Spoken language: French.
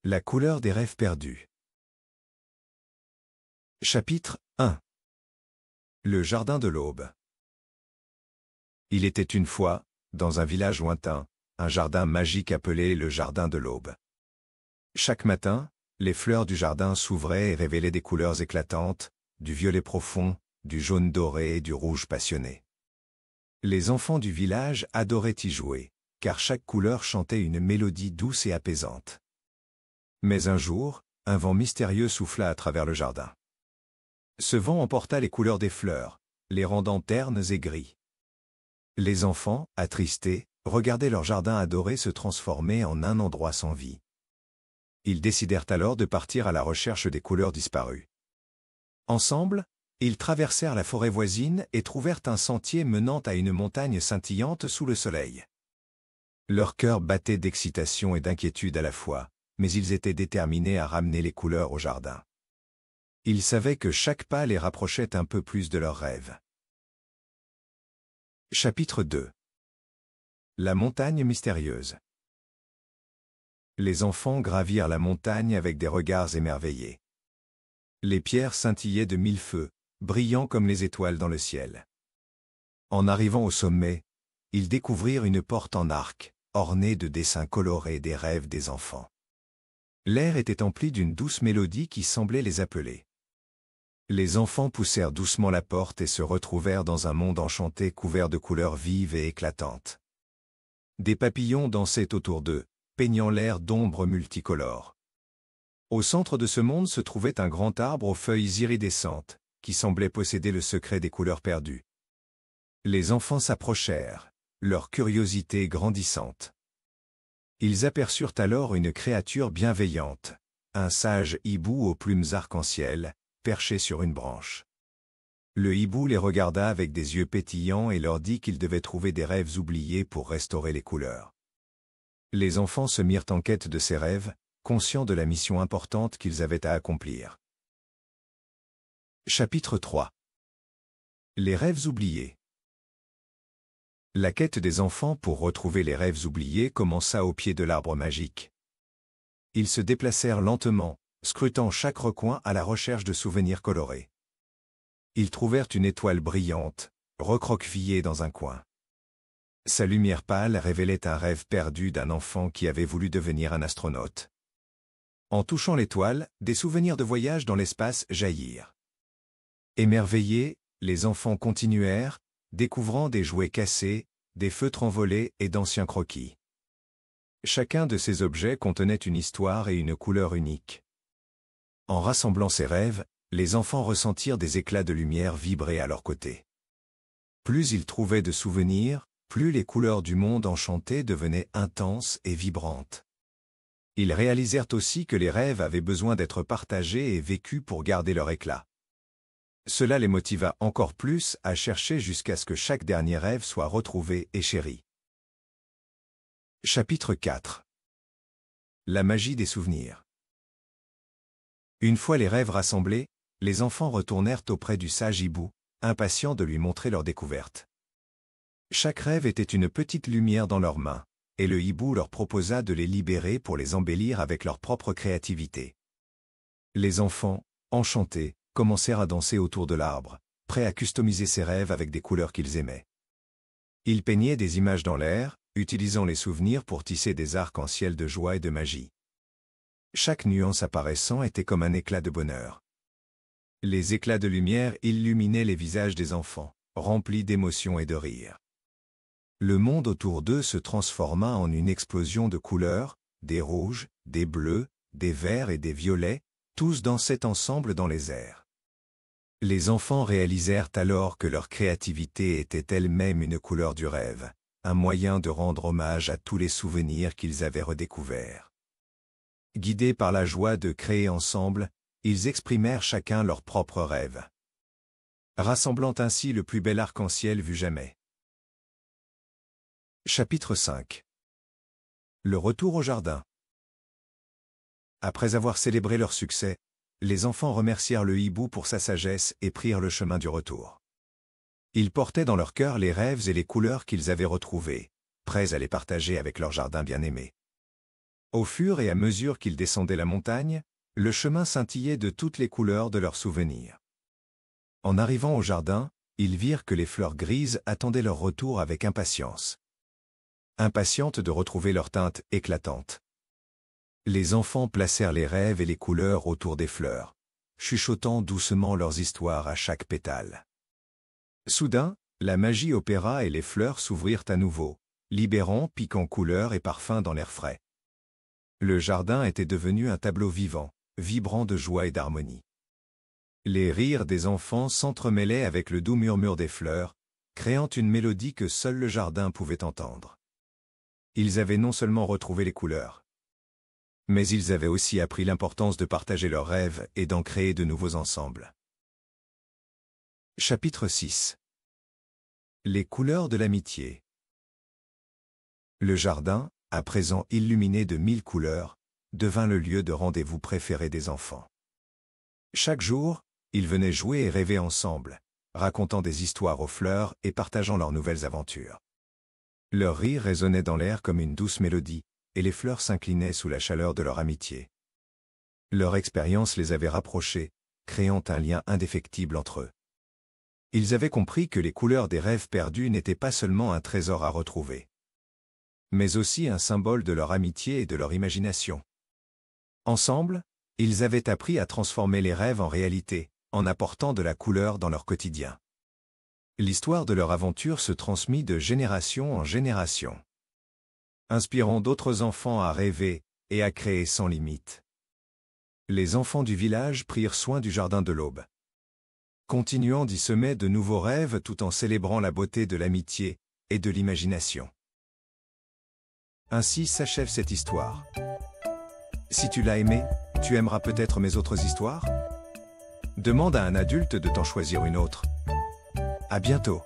La couleur des rêves perdus. Chapitre 1. Le jardin de l'aube. Il était une fois, dans un village lointain, un jardin magique appelé le jardin de l'aube. Chaque matin, les fleurs du jardin s'ouvraient et révélaient des couleurs éclatantes, du violet profond, du jaune doré et du rouge passionné. Les enfants du village adoraient y jouer, car chaque couleur chantait une mélodie douce et apaisante. Mais un jour, un vent mystérieux souffla à travers le jardin. Ce vent emporta les couleurs des fleurs, les rendant ternes et gris. Les enfants, attristés, regardaient leur jardin adoré se transformer en un endroit sans vie. Ils décidèrent alors de partir à la recherche des couleurs disparues. Ensemble, ils traversèrent la forêt voisine et trouvèrent un sentier menant à une montagne scintillante sous le soleil. Leur cœur battait d'excitation et d'inquiétude à la fois, mais ils étaient déterminés à ramener les couleurs au jardin. Ils savaient que chaque pas les rapprochait un peu plus de leurs rêves. Chapitre 2. La montagne mystérieuse. Les enfants gravirent la montagne avec des regards émerveillés. Les pierres scintillaient de mille feux, brillant comme les étoiles dans le ciel. En arrivant au sommet, ils découvrirent une porte en arc, ornée de dessins colorés des rêves des enfants. L'air était empli d'une douce mélodie qui semblait les appeler. Les enfants poussèrent doucement la porte et se retrouvèrent dans un monde enchanté couvert de couleurs vives et éclatantes. Des papillons dansaient autour d'eux, peignant l'air d'ombres multicolores. Au centre de ce monde se trouvait un grand arbre aux feuilles iridescentes, qui semblait posséder le secret des couleurs perdues. Les enfants s'approchèrent, leur curiosité grandissante. Ils aperçurent alors une créature bienveillante, un sage hibou aux plumes arc-en-ciel, perché sur une branche. Le hibou les regarda avec des yeux pétillants et leur dit qu'ils devaient trouver des rêves oubliés pour restaurer les couleurs. Les enfants se mirent en quête de ces rêves, conscients de la mission importante qu'ils avaient à accomplir. Chapitre 3. Les rêves oubliés. La quête des enfants pour retrouver les rêves oubliés commença au pied de l'arbre magique. Ils se déplacèrent lentement, scrutant chaque recoin à la recherche de souvenirs colorés. Ils trouvèrent une étoile brillante, recroquevillée dans un coin. Sa lumière pâle révélait un rêve perdu d'un enfant qui avait voulu devenir un astronaute. En touchant l'étoile, des souvenirs de voyage dans l'espace jaillirent. Émerveillés, les enfants continuèrent, découvrant des jouets cassés, des feutres envolés et d'anciens croquis. Chacun de ces objets contenait une histoire et une couleur unique. En rassemblant ces rêves, les enfants ressentirent des éclats de lumière vibrer à leur côté. Plus ils trouvaient de souvenirs, plus les couleurs du monde enchanté devenaient intenses et vibrantes. Ils réalisèrent aussi que les rêves avaient besoin d'être partagés et vécus pour garder leur éclat. Cela les motiva encore plus à chercher jusqu'à ce que chaque dernier rêve soit retrouvé et chéri. Chapitre 4. La magie des souvenirs. Une fois les rêves rassemblés, les enfants retournèrent auprès du sage hibou, impatients de lui montrer leur découverte. Chaque rêve était une petite lumière dans leurs mains, et le hibou leur proposa de les libérer pour les embellir avec leur propre créativité. Les enfants, enchantés, commencèrent à danser autour de l'arbre, prêts à customiser ces rêves avec des couleurs qu'ils aimaient. Ils peignaient des images dans l'air, utilisant les souvenirs pour tisser des arcs-en-ciel de joie et de magie. Chaque nuance apparaissant était comme un éclat de bonheur. Les éclats de lumière illuminaient les visages des enfants, remplis d'émotion et de rire. Le monde autour d'eux se transforma en une explosion de couleurs, des rouges, des bleus, des verts et des violets, tous dansaient ensemble dans les airs. Les enfants réalisèrent alors que leur créativité était elle-même une couleur du rêve, un moyen de rendre hommage à tous les souvenirs qu'ils avaient redécouverts. Guidés par la joie de créer ensemble, ils exprimèrent chacun leur propre rêve, rassemblant ainsi le plus bel arc-en-ciel vu jamais. Chapitre 5. Le retour au jardin. Après avoir célébré leur succès, les enfants remercièrent le hibou pour sa sagesse et prirent le chemin du retour. Ils portaient dans leur cœur les rêves et les couleurs qu'ils avaient retrouvés, prêts à les partager avec leur jardin bien-aimé. Au fur et à mesure qu'ils descendaient la montagne, le chemin scintillait de toutes les couleurs de leurs souvenirs. En arrivant au jardin, ils virent que les fleurs grises attendaient leur retour avec impatience. Impatientes de retrouver leur teinte éclatante. Les enfants placèrent les rêves et les couleurs autour des fleurs, chuchotant doucement leurs histoires à chaque pétale. Soudain, la magie opéra et les fleurs s'ouvrirent à nouveau, libérant piquants couleurs et parfums dans l'air frais. Le jardin était devenu un tableau vivant, vibrant de joie et d'harmonie. Les rires des enfants s'entremêlaient avec le doux murmure des fleurs, créant une mélodie que seul le jardin pouvait entendre. Ils avaient non seulement retrouvé les couleurs, mais ils avaient aussi appris l'importance de partager leurs rêves et d'en créer de nouveaux ensembles. Chapitre 6. Les couleurs de l'amitié. Le jardin, à présent illuminé de 1000 couleurs, devint le lieu de rendez-vous préféré des enfants. Chaque jour, ils venaient jouer et rêver ensemble, racontant des histoires aux fleurs et partageant leurs nouvelles aventures. Leur rire résonnait dans l'air comme une douce mélodie, et les fleurs s'inclinaient sous la chaleur de leur amitié. Leur expérience les avait rapprochés, créant un lien indéfectible entre eux. Ils avaient compris que les couleurs des rêves perdus n'étaient pas seulement un trésor à retrouver, mais aussi un symbole de leur amitié et de leur imagination. Ensemble, ils avaient appris à transformer les rêves en réalité, en apportant de la couleur dans leur quotidien. L'histoire de leur aventure se transmit de génération en génération, inspirant d'autres enfants à rêver et à créer sans limite. Les enfants du village prirent soin du jardin de l'Aube, continuant d'y semer de nouveaux rêves tout en célébrant la beauté de l'amitié et de l'imagination. Ainsi s'achève cette histoire. Si tu l'as aimée, tu aimeras peut-être mes autres histoires? Demande à un adulte de t'en choisir une autre. À bientôt.